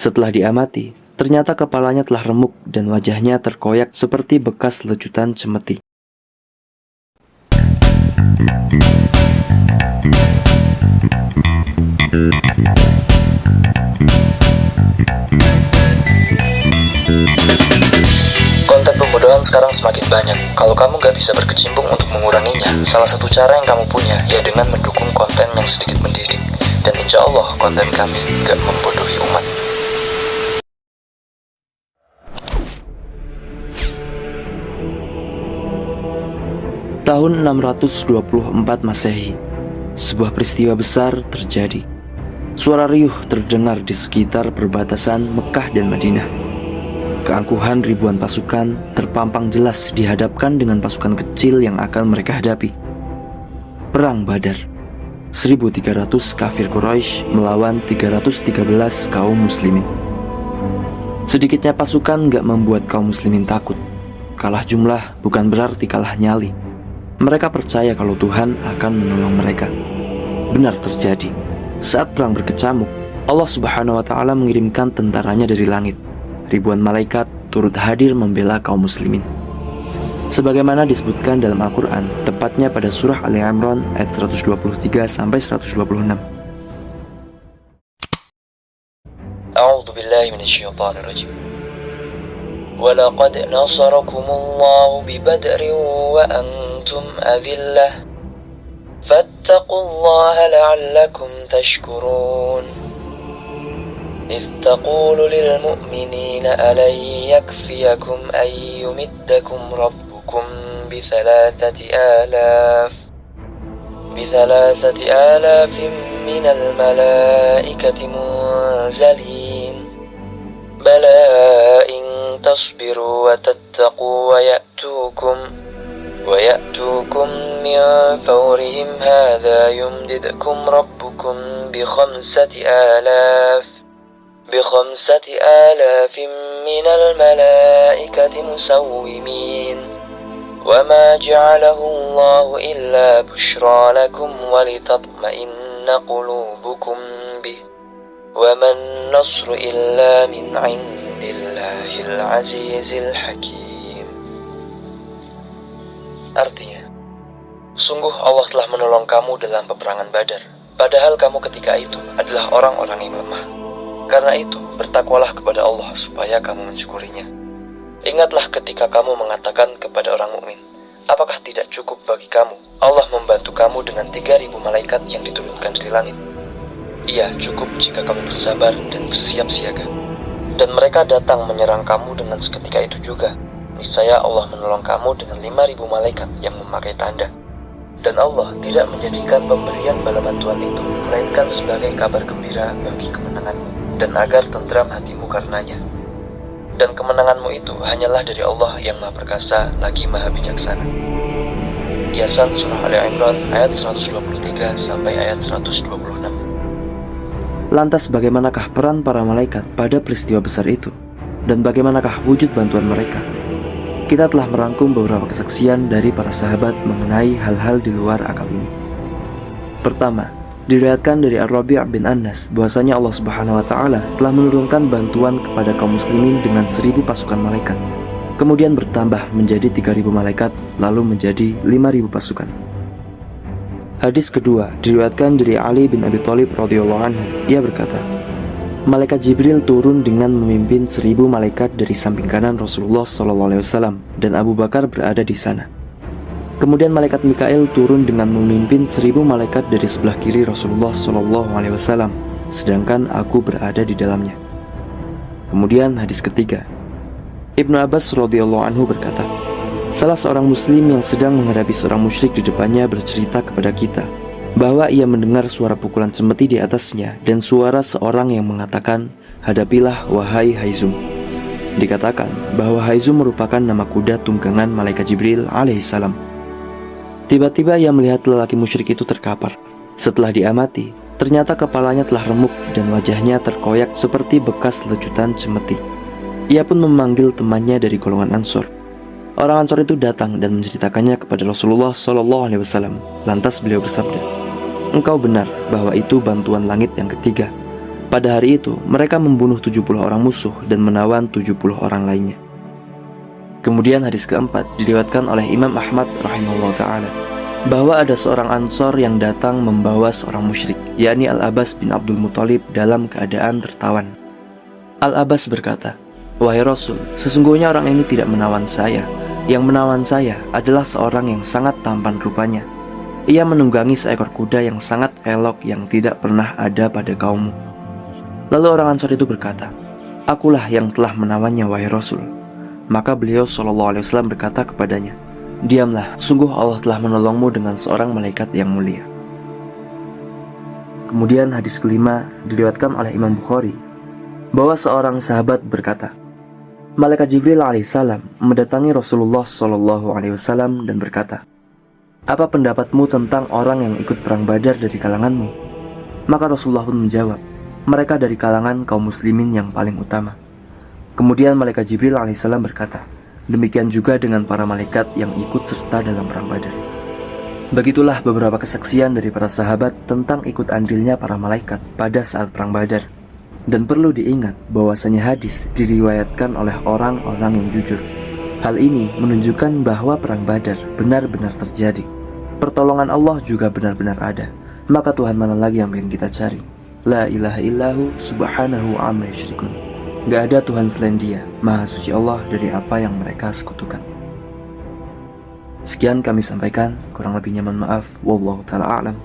Setelah diamati, ternyata kepalanya telah remuk dan wajahnya terkoyak seperti bekas lecutan cemeti. Konten pembodohan sekarang semakin banyak. Kalau kamu gak bisa berkecimpung untuk menguranginya, salah satu cara yang kamu punya ya dengan mendukung konten yang sedikit mendidik. Dan insya Allah konten kami gak membodohi umat. Tahun 624 Masehi, sebuah peristiwa besar terjadi. Suara riuh terdengar di sekitar perbatasan Mekah dan Madinah. Keangkuhan ribuan pasukan terpampang jelas dihadapkan dengan pasukan kecil yang akan mereka hadapi. Perang Badar, 1.300 kafir Quraisy melawan 313 kaum muslimin. Sedikitnya pasukan gak membuat kaum muslimin takut. Kalah jumlah bukan berarti kalah nyali. Mereka percaya kalau Tuhan akan menolong mereka. Benar terjadi. Saat perang berkecamuk, Allah Subhanahu wa Ta'ala mengirimkan tentaranya dari langit. Ribuan malaikat turut hadir membela kaum muslimin. Sebagaimana disebutkan dalam Al-Quran, tepatnya pada surah Ali Imran ayat 123 sampai 126. A'udzu billahi minasyaitonir rajim. وَلَقَدْ نَصَرَكُمُ اللَّهُ بِبَدْرٍ وَأَنْتُمْ أَذِلَّةٌ فَاتَّقُوا اللَّهَ لَعَلَّكُمْ تَشْكُرُونَ إِذْ تَقُولُ لِلْمُؤْمِنِينَ أَلَنْ يَكْفِيَكُمْ أَنْ يُمِدَّكُمْ رَبُّكُمْ بِثَلَاثَةِ آلاف مِنَ الْمَلَائِكَةِ مُنْزَلِينَ بَلَى إِنْ تَصْبِرُوا وَتَتَّقُوا وَيَأْتُوكُمْ مِنْ فَوْرِهِمْ هَذَا يُمْدِدْكُمْ رَبُّكُمْ بِخَمْسَةِ آلَافٍ مِنَ الْمَلَائِكَةِ مُسَوِّمِينَ وَمَا جَعَلَهُ اللَّهُ إِلَّا بُشْرَى لَكُمْ وَلِتَطْمَئِنَّ قُلُوبُكُمْ بِهِ وَمَا النَّصْرُ إِلَّا مِنْ عِنْدِ اللَّهِ الْعَزِيزِ الْحَكِيمِ. Artinya, sungguh Allah telah menolong kamu dalam peperangan Badar, padahal kamu ketika itu adalah orang-orang yang lemah. Karena itu, bertakwalah kepada Allah supaya kamu mensyukurinya. Ingatlah ketika kamu mengatakan kepada orang mukmin, apakah tidak cukup bagi kamu Allah membantu kamu dengan 3.000 malaikat yang diturunkan dari langit? Iya, cukup jika kamu bersabar dan bersiap siaga. Dan mereka datang menyerang kamu dengan seketika itu juga. Niscaya Allah menolong kamu dengan 5.000 malaikat yang memakai tanda. Dan Allah tidak menjadikan pemberian bala bantuan itu melainkan sebagai kabar gembira bagi kemenanganmu, dan agar tentram hatimu karenanya. Dan kemenanganmu itu hanyalah dari Allah yang Maha Perkasa lagi Maha Bijaksana. Kiasan Surah Ali Imran ayat 123 sampai ayat 126. Lantas bagaimanakah peran para malaikat pada peristiwa besar itu? Dan bagaimanakah wujud bantuan mereka? Kita telah merangkum beberapa kesaksian dari para sahabat mengenai hal-hal di luar akal ini. Pertama, diriwayatkan dari Ar-Rabi' bin Anas bahwasanya Allah Subhanahu wa Ta'ala telah menurunkan bantuan kepada kaum muslimin dengan 1.000 pasukan malaikat. Kemudian bertambah menjadi 3.000 malaikat, lalu menjadi 5.000 pasukan. Hadis kedua diriwayatkan dari Ali bin Abi Thalib radhiyallahu anhu. Ia berkata, Malaikat Jibril turun dengan memimpin 1.000 malaikat dari samping kanan Rasulullah SAW, dan Abu Bakar berada di sana. Kemudian malaikat Mikail turun dengan memimpin 1.000 malaikat dari sebelah kiri Rasulullah SAW, sedangkan aku berada di dalamnya. Kemudian hadis ketiga, Ibnu Abbas radhiyallahu anhu berkata, salah seorang muslim yang sedang menghadapi seorang musyrik di depannya bercerita kepada kita bahwa ia mendengar suara pukulan cemeti di atasnya dan suara seorang yang mengatakan, hadapilah wahai Haizum. Dikatakan bahwa Haizum merupakan nama kuda tunggangan malaikat Jibril alaihissalam. Tiba-tiba ia melihat lelaki musyrik itu terkapar. Setelah diamati, ternyata kepalanya telah remuk dan wajahnya terkoyak seperti bekas lecutan cemeti. Ia pun memanggil temannya dari golongan Ansor. Orang Ansor itu datang dan menceritakannya kepada Rasulullah SAW. Lantas beliau bersabda, engkau benar bahwa itu bantuan langit yang ketiga. Pada hari itu, mereka membunuh 70 orang musuh dan menawan 70 orang lainnya. Kemudian hadis keempat diriwayatkan oleh Imam Ahmad rahimahullah ta'ala, bahwa ada seorang Ansor yang datang membawa seorang musyrik, yakni Al-Abbas bin Abdul Muthalib dalam keadaan tertawan. Al-Abbas berkata, "Wahai Rasul, sesungguhnya orang ini tidak menawan saya. Yang menawan saya adalah seorang yang sangat tampan rupanya. Ia menunggangi seekor kuda yang sangat elok yang tidak pernah ada pada kaummu." Lalu orang Ansor itu berkata, "Akulah yang telah menawannya, wahai Rasul." Maka beliau SAW berkata kepadanya, "Diamlah, sungguh Allah telah menolongmu dengan seorang malaikat yang mulia." Kemudian hadis kelima diriwayatkan oleh Imam Bukhari, bahwa seorang sahabat berkata, Malaikat Jibril alaihissalam mendatangi Rasulullah SAW dan berkata, "Apa pendapatmu tentang orang yang ikut perang Badar dari kalanganmu?" Maka Rasulullah pun menjawab, "Mereka dari kalangan kaum muslimin yang paling utama." Kemudian Malaikat Jibril alaihissalam berkata, "Demikian juga dengan para malaikat yang ikut serta dalam perang Badar." Begitulah beberapa kesaksian dari para sahabat tentang ikut andilnya para malaikat pada saat perang Badar. Dan perlu diingat bahwasanya hadis diriwayatkan oleh orang-orang yang jujur. Hal ini menunjukkan bahwa perang Badar benar-benar terjadi. Pertolongan Allah juga benar-benar ada. Maka Tuhan mana lagi yang ingin kita cari? La ilaha illahu subhanahu amma yusyrikun. Gak ada Tuhan selain Dia, Maha Suci Allah dari apa yang mereka sekutukan. Sekian kami sampaikan, kurang lebihnya mohon maaf. Wallahu ta'ala a'lam.